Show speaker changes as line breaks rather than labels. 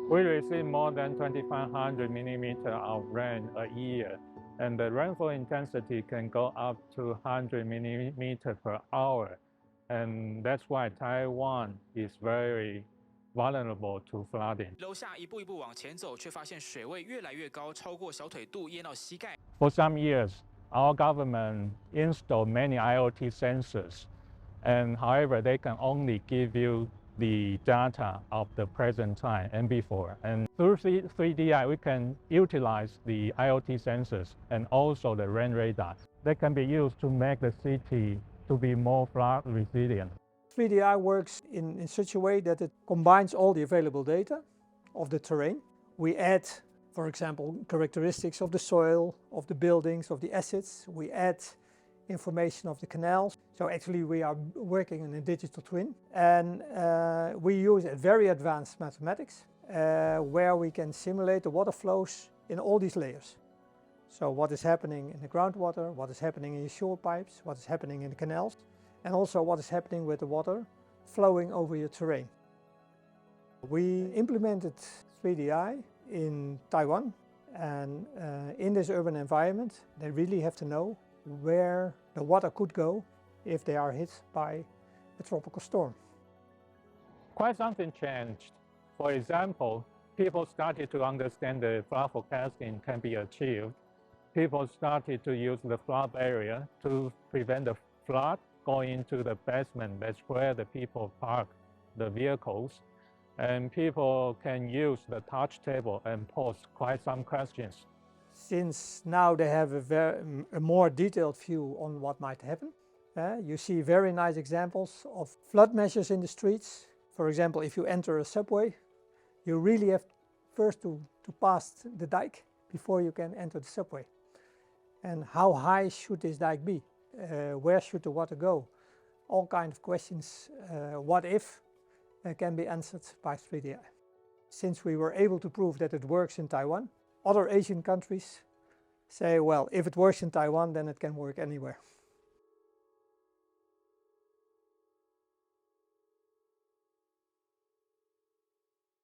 We receive more than 2,500 millimeters of rain a year, and the rainfall intensity can go up to 100 millimeters per hour. And that's why Taiwan is very vulnerable to flooding.
楼下一步一步往前走，却发现水位越来越高，超过小腿肚，淹到膝盖。
For some years, our government installed many IoT sensors, and however, they can only give you the data of the present time and before. And through 3DI, we can utilize the IoT sensors and also the rain radar. They can be used to make the city to be more flood resilient.
3DI works in such a way that it combines all the available data of the terrain. We add, for example, characteristics of the soil, of the buildings, of the assets. We add information of the canals. So actually we are working in a digital twin, and we use a very advanced mathematics where we can simulate the water flows in all these layers. So what is happening in the groundwater, what is happening in the shore pipes, what is happening in the canals, and also what is happening with the water flowing over your terrain. We implemented 3DI in Taiwan, and in this urban environment they really have to know where the water could go if they are hit by a tropical storm.
Quite something changed. For example, people started to understand that flood forecasting can be achieved. People started to use the flood barrier to prevent the flood going into the basement. That's where the people park the vehicles. And people can use the touch table and pose quite some questions.
Since now they have a more detailed view on what might happen, you see very nice examples of flood measures in the streets. For example, if you enter a subway, you really have first to pass the dike before you can enter the subway. And how high should this dike be? Where should the water go? All kinds of questions, what if, can be answered by 3DI. Since we were able to prove that it works in Taiwan, other Asian countries say, well, if it works in Taiwan, then it can work anywhere.